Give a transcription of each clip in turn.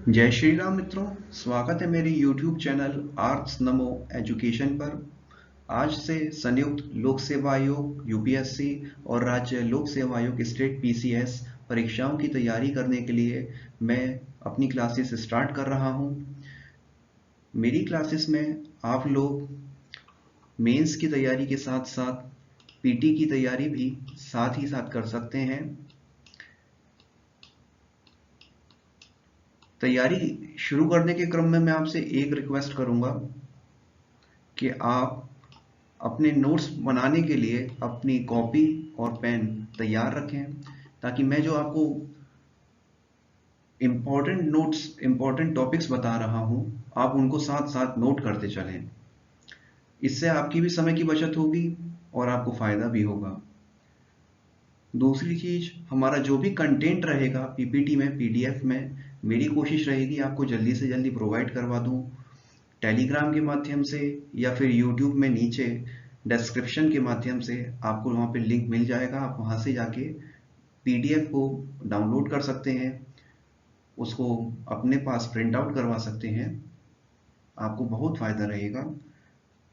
जय श्री राम मित्रों, स्वागत है मेरे YouTube चैनल आर्ट्स नमो एजुकेशन पर। आज से संयुक्त लोक सेवा आयोग यूपीएससी और राज्य लोक सेवा आयोग स्टेट पीसीएस परीक्षाओं की तैयारी करने के लिए मैं अपनी क्लासेस स्टार्ट कर रहा हूं। मेरी क्लासेस में आप लोग मेंस की तैयारी के साथ साथ पीटी की तैयारी भी साथ ही साथ कर सकते हैं। तैयारी शुरू करने के क्रम में मैं आपसे एक रिक्वेस्ट करूंगा कि आप अपने नोट्स बनाने के लिए अपनी कॉपी और पेन तैयार रखें, ताकि मैं जो आपको इम्पोर्टेंट टॉपिक्स बता रहा हूं, आप उनको साथ साथ नोट करते चलें। इससे आपकी भी समय की बचत होगी और आपको फायदा भी होगा। दूसरी चीज, हमारा जो भी कंटेंट रहेगा पीपीटी में, पीडीएफ में, मेरी कोशिश रहेगी आपको जल्दी से जल्दी प्रोवाइड करवा दूं, टेलीग्राम के माध्यम से या फिर यूट्यूब में नीचे डिस्क्रिप्शन के माध्यम से आपको वहाँ पे लिंक मिल जाएगा। आप वहाँ से जाके पीडीएफ को डाउनलोड कर सकते हैं, उसको अपने पास प्रिंट आउट करवा सकते हैं, आपको बहुत फ़ायदा रहेगा।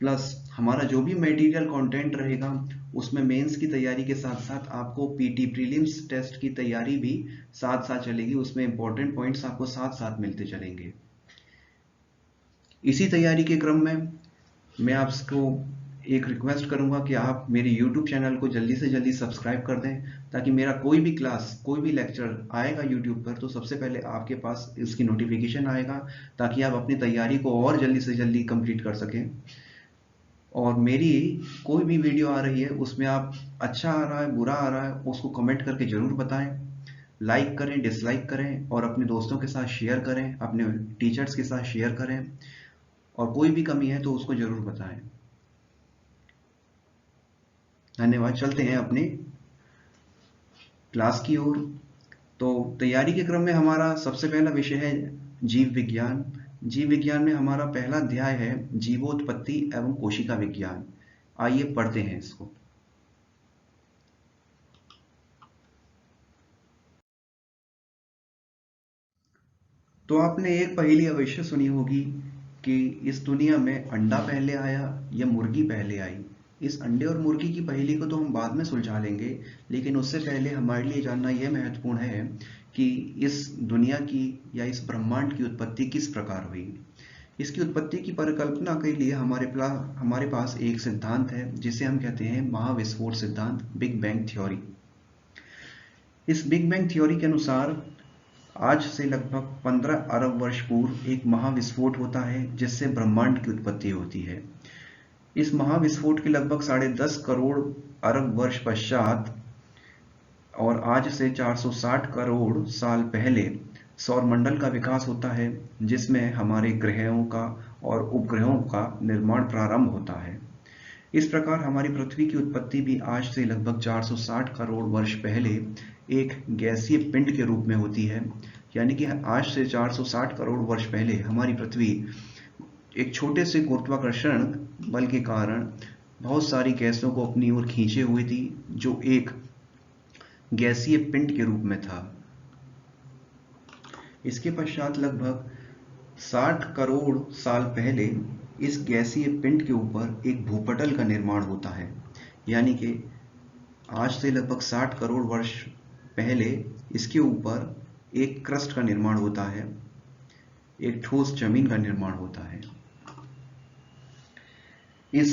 प्लस हमारा जो भी मटेरियल कंटेंट रहेगा उसमें मेंस की तैयारी के साथ साथ आपको पीटी प्रीलिम्स टेस्ट की तैयारी भी साथ साथ चलेगी, उसमें इंपॉर्टेंट पॉइंट्स आपको साथ साथ मिलते चलेंगे। इसी तैयारी के क्रम में मैं आपको एक रिक्वेस्ट करूंगा कि आप मेरे YouTube चैनल को जल्दी से जल्दी सब्सक्राइब कर दें, ताकि मेरा कोई भी क्लास, कोई भी लेक्चर आएगा YouTube पर तो सबसे पहले आपके पास इसकी नोटिफिकेशन आएगा, ताकि आप अपनी तैयारी को और जल्दी से जल्दी कंप्लीट कर सकें। और मेरी कोई भी वीडियो आ रही है उसमें आप अच्छा आ रहा है, बुरा आ रहा है, उसको कमेंट करके ज़रूर बताएं। लाइक करें, डिसलाइक करें और अपने दोस्तों के साथ शेयर करें, अपने टीचर्स के साथ शेयर करें, और कोई भी कमी है तो उसको ज़रूर बताएं। धन्यवाद। चलते हैं अपनी क्लास की ओर। तो तैयारी के क्रम में हमारा सबसे पहला विषय है जीव विज्ञान। जीव विज्ञान में हमारा पहला अध्याय है जीवोत्पत्ति एवं कोशिका विज्ञान। आइए पढ़ते हैं इसको। तो आपने एक पहेली अवश्य सुनी होगी कि इस दुनिया में अंडा पहले आया या मुर्गी पहले आई। इस अंडे और मुर्गी की पहेली को तो हम बाद में सुलझा लेंगे, लेकिन उससे पहले हमारे लिए जानना यह महत्वपूर्ण है कि इस दुनिया की या इस ब्रह्मांड की उत्पत्ति किस प्रकार हुई। इसकी उत्पत्ति की परिकल्पना के लिए हमारे पास एक सिद्धांत है जिसे हम कहते हैं महाविस्फोट सिद्धांत, बिग बैंग थ्योरी। इस बिग बैंग थ्योरी के अनुसार आज से लगभग 15 अरब वर्ष पूर्व एक महाविस्फोट होता है जिससे ब्रह्मांड की उत्पत्ति होती है। इस महाविस्फोट के लगभग 10.5 करोड़ अरब वर्ष पश्चात और आज से 460 करोड़ साल पहले सौरमंडल का विकास होता है, जिसमें हमारे ग्रहों का और उपग्रहों का निर्माण प्रारंभ होता है। इस प्रकार हमारी पृथ्वी की उत्पत्ति भी आज से लगभग 460 करोड़ वर्ष पहले एक गैसीय पिंड के रूप में होती है। यानी कि आज से 460 करोड़ वर्ष पहले हमारी पृथ्वी एक छोटे से गुरुत्वाकर्षण बल के कारण बहुत सारी गैसों को अपनी ओर खींचे हुई थी, जो एक गैसीय पिंड के रूप में था। इसके पश्चात लगभग 60 करोड़ साल पहले इस गैसीय पिंड के ऊपर एक भूपटल का निर्माण होता है। यानी कि आज से लगभग 60 करोड़ वर्ष पहले इसके ऊपर एक क्रस्ट का निर्माण होता है, एक ठोस जमीन का निर्माण होता है। इस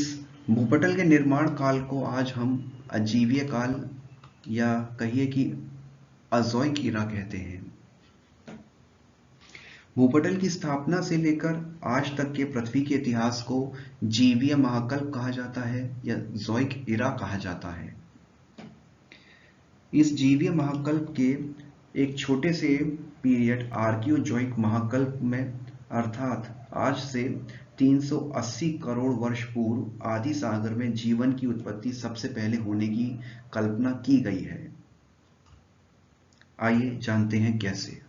भूपटल के निर्माण काल को आज हम अजीवीय काल या कहिए कि अजोइक इरा कहते हैं। भूपटल की स्थापना से लेकर आज तक के पृथ्वी के इतिहास को जीवीय महाकल्प कहा जाता है या ज़ोइक इरा कहा जाता है। इस जीवीय महाकल्प के एक छोटे से पीरियड आर्कियोजोइक महाकल्प में, अर्थात आज से 380 करोड़ वर्ष पूर्व आदि सागर में जीवन की उत्पत्ति सबसे पहले होने की कल्पना की गई है। आइए जानते हैं कैसे।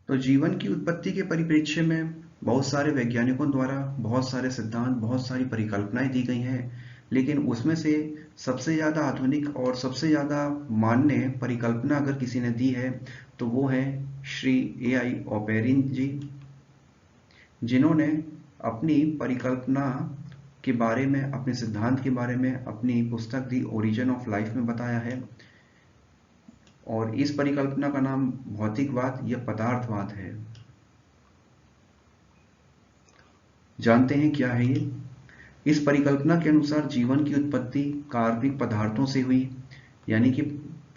तो जीवन की उत्पत्ति के परिप्रेक्ष्य में बहुत सारे वैज्ञानिकों द्वारा बहुत सारे सिद्धांत, बहुत सारी परिकल्पनाएं दी गई हैं। लेकिन उसमें से सबसे ज़्यादा आधुनिक और सबसे ज़्यादा मान्य परिकल्पना अगर किसी ने दी है तो वो है श्री AI ओपेरिन जी, जिन्होंने अपनी परिकल्पना के बारे में, अपने सिद्धांत के बारे में अपनी पुस्तक दी ओरिजिन ऑफ लाइफ में बताया है। और इस परिकल्पना का नाम भौतिकवाद या पदार्थवाद है। जानते हैं क्या है ये? इस परिकल्पना के अनुसार जीवन की उत्पत्ति कार्बनिक पदार्थों से हुई, यानी कि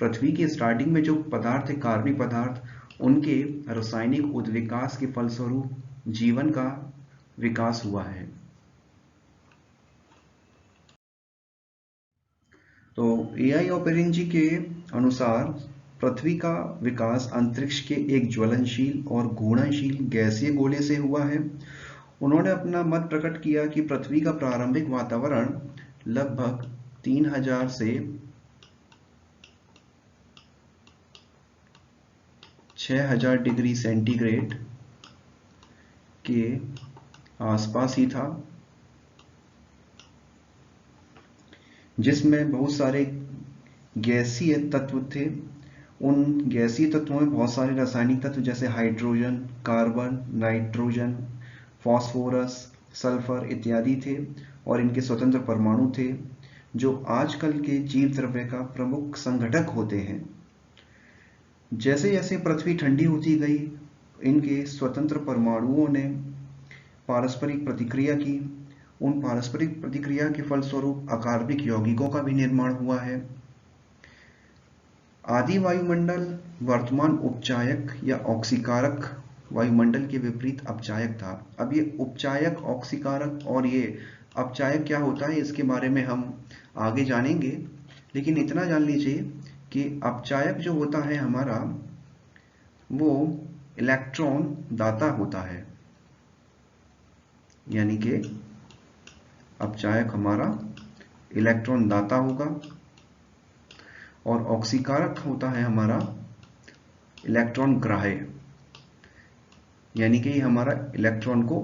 पृथ्वी के स्टार्टिंग में जो पदार्थ थे कार्बनिक पदार्थ, उनके रासायनिक उद्विकास के फलस्वरूप जीवन का विकास हुआ है। तो AI ओपेरिन जी के अनुसार पृथ्वी का विकास अंतरिक्ष के एक ज्वलनशील और घूर्णनशील गैसीय गोले से हुआ है। उन्होंने अपना मत प्रकट किया कि पृथ्वी का प्रारंभिक वातावरण लगभग 3000 से 6000 डिग्री सेंटीग्रेड के आसपास ही था, जिसमें बहुत सारे गैसीय तत्व थे। उन गैसीय तत्वों में बहुत सारे रासायनिक तत्व जैसे hydrogen, carbon, nitrogen, phosphorus, sulphur इत्यादि थे, और इनके स्वतंत्र परमाणु थे जो आजकल के जीव द्रव्य का प्रमुख संघटक होते हैं। जैसे जैसे पृथ्वी ठंडी होती गई, इनके स्वतंत्र परमाणुओं ने पारस्परिक प्रतिक्रिया की। उन पारस्परिक प्रतिक्रिया के फलस्वरूप अकार्बनिक यौगिकों का भी निर्माण हुआ है। आदि वायुमंडल वर्तमान उपचायक या ऑक्सीकारक वायुमंडल के विपरीत अपचायक था। अब ये उपचायक, ऑक्सीकारक और ये अपचायक क्या होता है इसके बारे में हम आगे जानेंगे, लेकिन इतना जान लीजिए कि अपचायक जो होता है हमारा, वो इलेक्ट्रॉन दाता होता है, यानी कि अपचायक हमारा इलेक्ट्रॉन दाता होगा, और ऑक्सीकारक होता है हमारा इलेक्ट्रॉन ग्राह्य, यानी कि हमारा इलेक्ट्रॉन को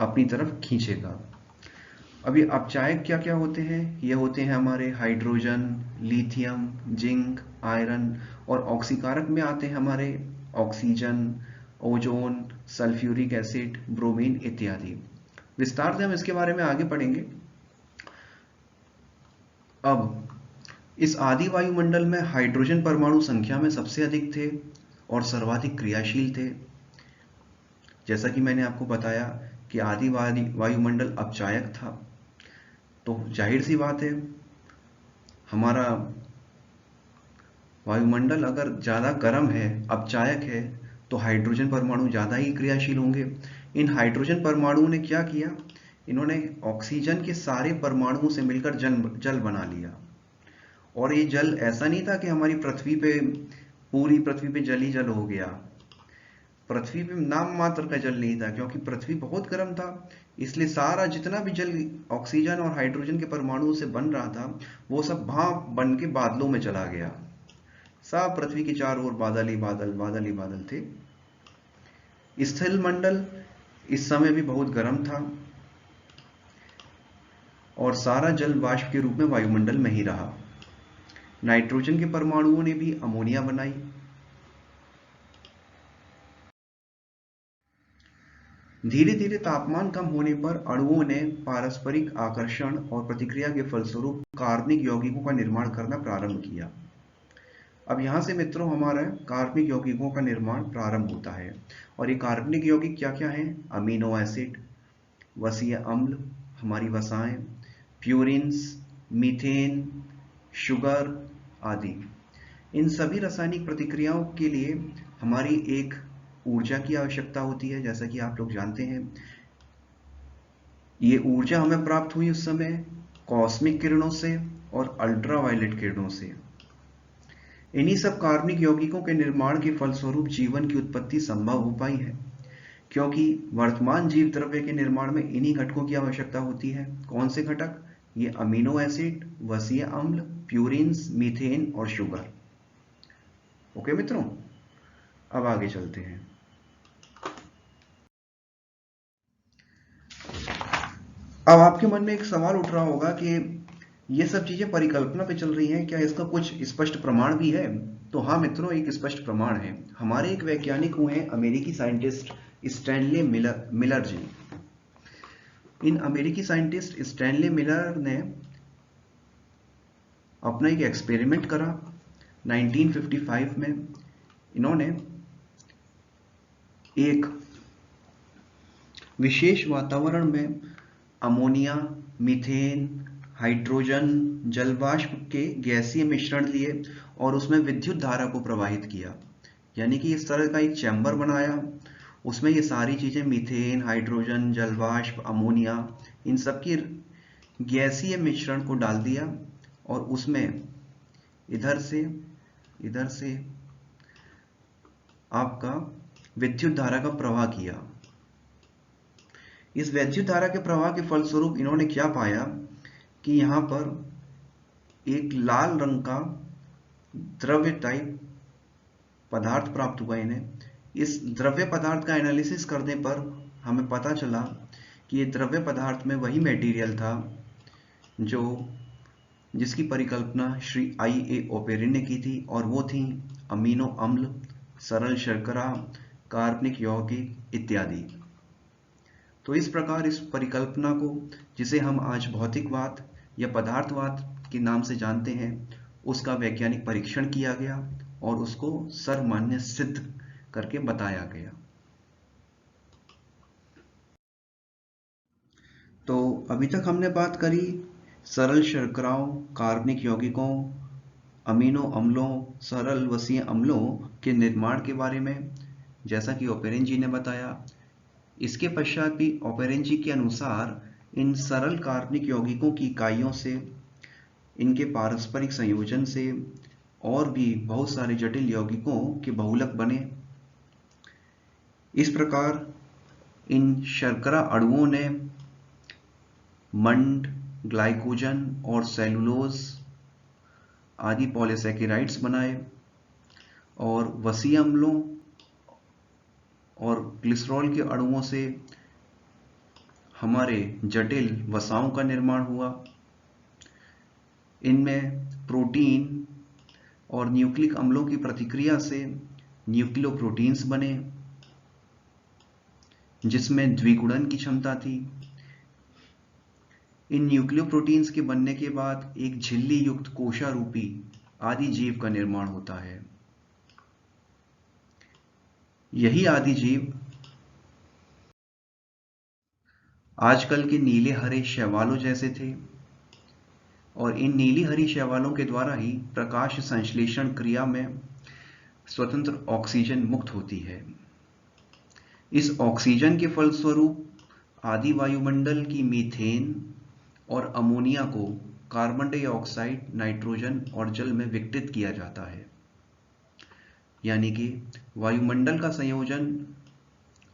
अपनी तरफ खींचेगा। अब ये अपचायक क्या क्या होते हैं? ये होते हैं हमारे हाइड्रोजन, लिथियम, जिंक, आयरन, और ऑक्सीकारक में आते हैं हमारे oxygen, ozone, sulphuric acid, bromine इत्यादि। विस्तार से हम इसके बारे में आगे पढ़ेंगे। अब इस आदि वायुमंडल में हाइड्रोजन परमाणु संख्या में सबसे अधिक थे और सर्वाधिक क्रियाशील थे। जैसा कि मैंने आपको बताया कि आदि वायुमंडल अपचायक था, तो जाहिर सी बात है हमारा वायुमंडल अगर ज़्यादा गर्म है, अपचायक है, तो हाइड्रोजन परमाणु ज़्यादा ही क्रियाशील होंगे। इन हाइड्रोजन परमाणुओं ने क्या किया? इन्होंने ऑक्सीजन के सारे परमाणुओं से मिलकर जल बना लिया। और ये जल ऐसा नहीं था कि हमारी पृथ्वी पे, पूरी पृथ्वी पे जल ही जल हो गया। पृथ्वी पे नाम मात्र का जल नहीं था, क्योंकि पृथ्वी बहुत गर्म था, इसलिए सारा जितना भी जल ऑक्सीजन और हाइड्रोजन के परमाणुओं से बन रहा था, वो सब भाप बन के बादलों में चला गया। सब पृथ्वी के चारों ओर बादल ही बादल, बादल ही बादल थे। स्थल मंडल इस समय भी बहुत गर्म था और सारा जल वाष्प के रूप में वायुमंडल में ही रहा। नाइट्रोजन के परमाणुओं ने भी अमोनिया बनाई। धीरे धीरे तापमान कम होने पर अणुओं ने पारस्परिक आकर्षण और प्रतिक्रिया के फलस्वरूप कार्बनिक यौगिकों का निर्माण करना प्रारंभ किया। अब यहाँ से मित्रों हमारा कार्बनिक यौगिकों का निर्माण प्रारंभ होता है। और ये कार्बनिक यौगिक क्या क्या हैं? अमीनो एसिड, वसीय अम्ल, हमारी वसाएं, प्यूरिन्स, मीथेन, शुगर आदि। इन सभी रासायनिक प्रतिक्रियाओं के लिए हमारी एक ऊर्जा की आवश्यकता होती है, जैसा कि आप लोग जानते हैं। ये ऊर्जा हमें प्राप्त हुई उस समय कॉस्मिक किरणों से और अल्ट्रावायलेट किरणों से। इन्हीं सब कार्बनिक यौगिकों के निर्माण के फलस्वरूप जीवन की उत्पत्ति संभव हो पाई है, क्योंकि वर्तमान जीव द्रव्य के निर्माण में इन्हीं घटकों की आवश्यकता होती है। कौन से घटक? ये अमीनो एसिड, वसीय अम्ल, प्यूरिन्स, मीथेन और शुगर। ओके मित्रों, अब आगे चलते हैं। अब आपके मन में एक सवाल उठ रहा होगा कि ये सब चीजें परिकल्पना पे चल रही हैं, क्या इसका कुछ स्पष्ट प्रमाण भी है? तो हाँ मित्रों, एक स्पष्ट प्रमाण है। हमारे एक वैज्ञानिक हुए हैं, अमेरिकी साइंटिस्ट स्टैनली मिलर मिलर जी। इन अमेरिकी साइंटिस्ट स्टैनली मिलर ने अपना एक एक्सपेरिमेंट करा 1955 में। इन्होंने एक विशेष वातावरण में अमोनिया, मीथेन, हाइड्रोजन, जलवाष्प के गैसीय मिश्रण लिए और उसमें विद्युत धारा को प्रवाहित किया। यानी कि इस तरह का एक चैम्बर बनाया, उसमें ये सारी चीजें मीथेन, हाइड्रोजन, जलवाष्प, अमोनिया, इन सब की गैसीय मिश्रण को डाल दिया और उसमें इधर से इधर से आपका विद्युत धारा का प्रवाह किया। इस वैद्युत धारा के प्रवाह के फलस्वरूप इन्होंने क्या पाया कि यहाँ पर एक लाल रंग का द्रव्य टाइप पदार्थ प्राप्त हुआ इन्हें। इस द्रव्य पदार्थ का एनालिसिस करने पर हमें पता चला कि ये द्रव्य पदार्थ में वही मटेरियल था जो जिसकी परिकल्पना श्री आई ओपेरिन ने की थी, और वो थी अमीनो अम्ल, सरल शर्करा, कार्बनिक यौगिक इत्यादि। तो इस प्रकार इस परिकल्पना को, जिसे हम आज भौतिकवाद या पदार्थवाद के नाम से जानते हैं, उसका वैज्ञानिक परीक्षण किया गया और उसको सर्वमान्य सिद्ध करके बताया गया। तो अभी तक हमने बात करी सरल शर्कराओं, कार्बनिक यौगिकों, अमीनो अम्लों, सरल वसीय अम्लों के निर्माण के बारे में, जैसा कि ओपेरिन जी ने बताया। इसके पश्चात भी ओपेरिन जी के अनुसार इन सरल कार्बनिक यौगिकों की इकाइयों से, इनके पारस्परिक संयोजन से और भी बहुत सारे जटिल यौगिकों के बहुलक बने। इस प्रकार इन शर्करा अणुओं ने मंड, ग्लाइकोजन और सेलुलोज आदि पॉलीसैकेराइड्स बनाए और वसीय अम्लों और ग्लिसरॉल के अणुओं से हमारे जटिल वसाओं का निर्माण हुआ। इनमें प्रोटीन और न्यूक्लिक अम्लों की प्रतिक्रिया से न्यूक्लियोप्रोटीन्स बने, जिसमें द्विगुणन की क्षमता थी। इन न्यूक्लियोप्रोटीन्स के बनने के बाद एक झिल्ली युक्त कोशारूपी आदि जीव का निर्माण होता है। यही आदि जीव आजकल के नीले हरे शैवालों जैसे थे और इन नीली हरी शैवालों के द्वारा ही प्रकाश संश्लेषण क्रिया में स्वतंत्र ऑक्सीजन मुक्त होती है। इस ऑक्सीजन के फलस्वरूप आदि वायुमंडल की मीथेन और अमोनिया को कार्बन डाइऑक्साइड, नाइट्रोजन और जल में विघटित किया जाता है। यानी कि वायुमंडल का संयोजन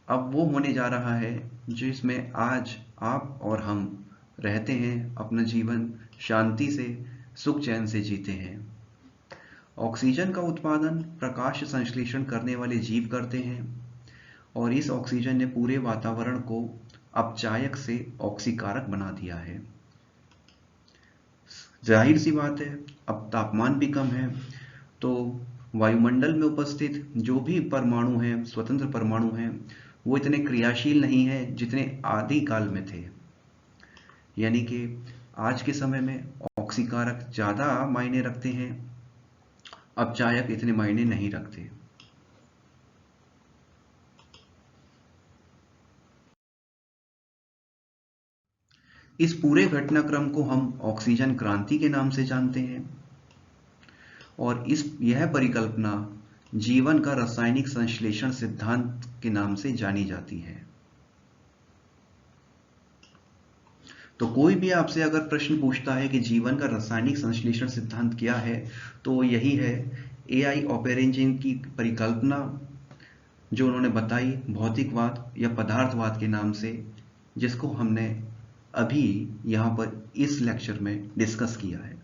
अब वो होने जा रहा है जिसमें आज आप और हम रहते हैं, अपना जीवन शांति से, सुख चैन से जीते हैं। ऑक्सीजन का उत्पादन प्रकाश संश्लेषण करने वाले जीव करते हैं और इस ऑक्सीजन ने पूरे वातावरण को अपचायक से ऑक्सीकारक बना दिया है। जाहिर सी बात है, अब तापमान भी कम है तो वायुमंडल में उपस्थित जो भी परमाणु हैं, स्वतंत्र परमाणु हैं, वो इतने क्रियाशील नहीं हैं जितने आदि काल में थे। यानी कि आज के समय में ऑक्सीकारक ज्यादा मायने रखते हैं, अपचायक इतने मायने नहीं रखते। इस पूरे घटनाक्रम को हम ऑक्सीजन क्रांति के नाम से जानते हैं और यह परिकल्पना जीवन का रासायनिक संश्लेषण सिद्धांत के नाम से जानी जाती है। तो कोई भी आपसे अगर प्रश्न पूछता है कि जीवन का रासायनिक संश्लेषण सिद्धांत क्या है, तो यही है एआई ओपेरेंजिन की परिकल्पना, जो उन्होंने बताई भौतिकवाद या पदार्थवाद के नाम से, जिसको हमने अभी यहां पर इस लेक्चर में डिस्कस किया है।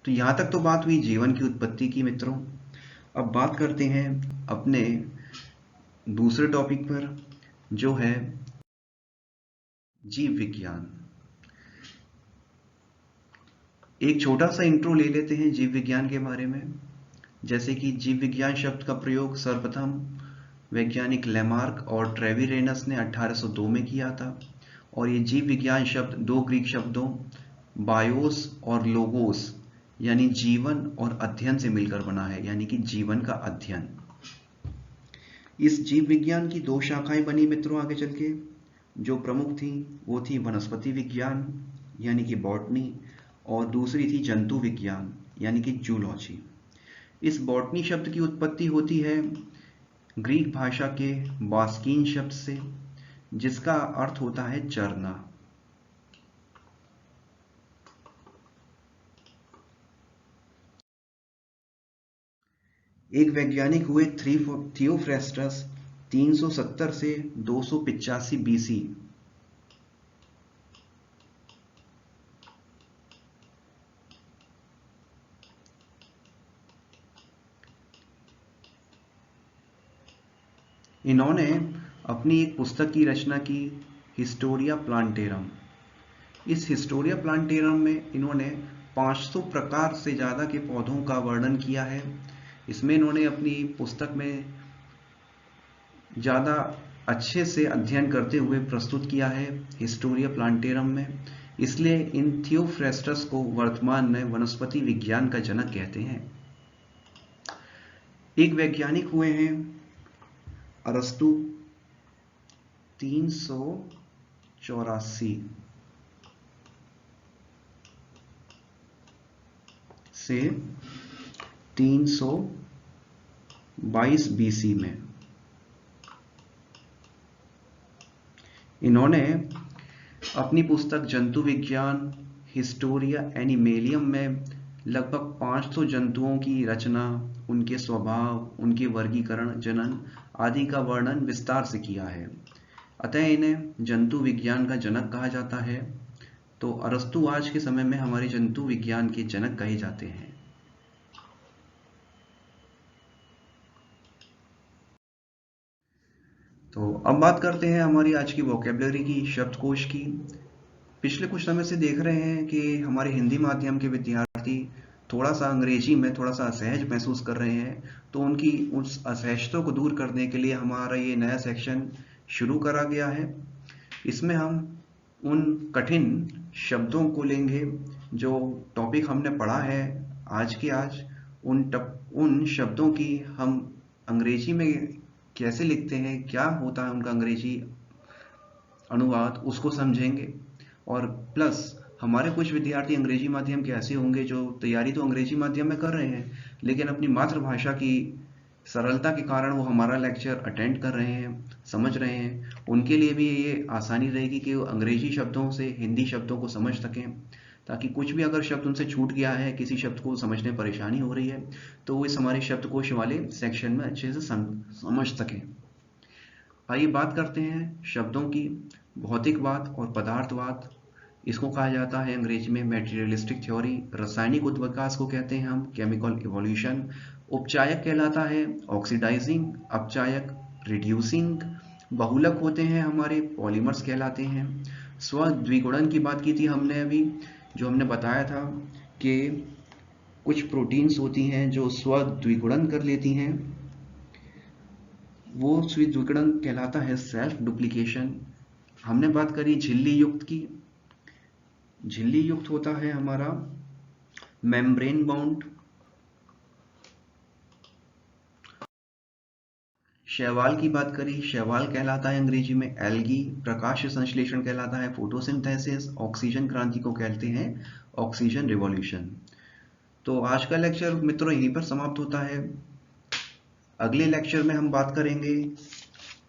तो यहां तक तो बात हुई जीवन की उत्पत्ति की मित्रों। अब बात करते हैं अपने दूसरे टॉपिक पर, जो है जीव विज्ञान। एक छोटा सा इंट्रो ले लेते हैं जीव विज्ञान के बारे में। जैसे कि जीव विज्ञान शब्द का प्रयोग सर्वप्रथम वैज्ञानिक लेमार्क और ट्रेविरेनस ने 1802 में किया था। और ये जीव विज्ञान शब्द दो ग्रीक शब्दों बायोस और लोगोस यानी जीवन और अध्ययन से मिलकर बना है, यानी कि जीवन का अध्ययन। इस जीव विज्ञान की दो शाखाएं बनी मित्रों आगे चल के। जो प्रमुख थी वो थी वनस्पति विज्ञान यानी कि बॉटनी, और दूसरी थी जंतु विज्ञान यानी कि जूलॉजी। इस बॉटनी शब्द की उत्पत्ति होती है ग्रीक भाषा के बास्कीन शब्द से, जिसका अर्थ होता है चरना। एक वैज्ञानिक हुए थियोफ्रेस्टस 370 से 285 बीसी। इन्होंने अपनी एक पुस्तक की रचना की, हिस्टोरिया प्लांटेरम। इस हिस्टोरिया प्लांटेरम में इन्होंने 500 प्रकार से ज़्यादा के पौधों का वर्णन किया है। इसमें इन्होंने अपनी पुस्तक में ज़्यादा अच्छे से अध्ययन करते हुए प्रस्तुत किया है हिस्टोरिया प्लांटेरम में। इसलिए इन थियोफ्रेस्टस को वर्तमान में वनस्पति विज्ञान का जनक कहते हैं। एक वैज्ञानिक हुए हैं अरस्तु 384 से 322 बीसी में। इन्होंने अपनी पुस्तक जंतु विज्ञान हिस्टोरिया एनिमेलियम में लगभग 500 जंतुओं की रचना, उनके स्वभाव, उनके वर्गीकरण, जनन आदि का वर्णन विस्तार से किया है। अतः इन्हें जंतु विज्ञान का जनक कहा जाता है। तो अरस्तु आज के समय में हमारे जंतु विज्ञान के जनक कहे जाते हैं। तो अब बात करते हैं हमारी आज की वोकेबलरी की, शब्दकोश की। पिछले कुछ समय से देख रहे हैं कि हमारे हिंदी माध्यम के विद्यार्थी थोड़ा सा अंग्रेजी में थोड़ा सा असहज महसूस कर रहे हैं। तो उनकी उस असहजता को दूर करने के लिए हमारा ये नया सेक्शन शुरू करा गया है। इसमें हम उन कठिन शब्दों को लेंगे जो टॉपिक हमने पढ़ा है आज के आज। उन शब्दों की हम अंग्रेजी में कैसे लिखते हैं, क्या होता है उनका अंग्रेजी अनुवाद, उसको समझेंगे। और प्लस हमारे कुछ विद्यार्थी अंग्रेजी माध्यम के ऐसे होंगे जो तैयारी तो अंग्रेजी माध्यम में कर रहे हैं, लेकिन अपनी मातृभाषा की सरलता के कारण वो हमारा लेक्चर अटेंड कर रहे हैं, समझ रहे हैं। उनके लिए भी ये आसानी रहेगी कि वो अंग्रेजी शब्दों से हिंदी शब्दों को समझ सकें, ताकि कुछ भी अगर शब्द उनसे छूट गया है, किसी शब्द को समझने में परेशानी हो रही है, तो वो इस हमारे शब्दकोश वाले सेक्शन में अच्छे से समझ सकें। आइए बात करते हैं शब्दों की। भौतिकवाद और पदार्थवाद, इसको कहा जाता है अंग्रेजी में मेटीरियलिस्टिक थ्योरी। रासायनिक उद्विकास को कहते हैं हम केमिकल इवोल्यूशन। उपचायक कहलाता है ऑक्सीडाइजिंग, अपचायक रिड्यूसिंग। बहुलक होते हैं हमारे पॉलीमर्स कहलाते हैं। स्वद्विगुणन की बात की थी हमने अभी, जो हमने बताया था कि कुछ प्रोटीन्स होती हैं जो स्वद्विगुणन कर लेती हैं, वो स्विद्विगुणन कहलाता है सेल्फ डुप्लीकेशन। हमने बात करी झिल्ली युक्त की। झिल्ली युक्त होता है हमारा मेम्ब्रेन बाउंड। शैवाल की बात करी, शैवाल कहलाता है अंग्रेजी में एल्गी। प्रकाश संश्लेषण कहलाता है फोटोसिंथेसिस। ऑक्सीजन क्रांति को कहते हैं ऑक्सीजन रिवॉल्यूशन। तो आज का लेक्चर मित्रों यहीं पर समाप्त होता है। अगले लेक्चर में हम बात करेंगे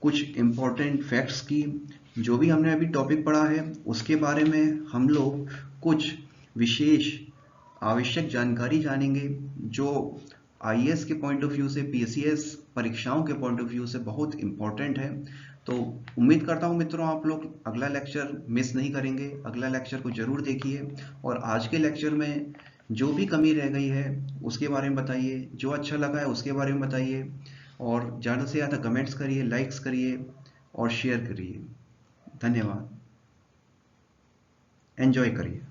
कुछ इंपॉर्टेंट फैक्ट्स की। जो भी हमने अभी टॉपिक पढ़ा है उसके बारे में हम लोग कुछ विशेष आवश्यक जानकारी जानेंगे, जो आईएएस के पॉइंट ऑफ व्यू से, पीसीएस परीक्षाओं के पॉइंट ऑफ व्यू से बहुत इंपॉर्टेंट है। तो उम्मीद करता हूं मित्रों आप लोग अगला लेक्चर मिस नहीं करेंगे, अगला लेक्चर को जरूर देखिए। और आज के लेक्चर में जो भी कमी रह गई है उसके बारे में बताइए, जो अच्छा लगा है उसके बारे में बताइए, और ज़्यादा से ज़्यादा कमेंट्स करिए, लाइक्स करिए और शेयर करिए। धन्यवाद। एंजॉय करिए।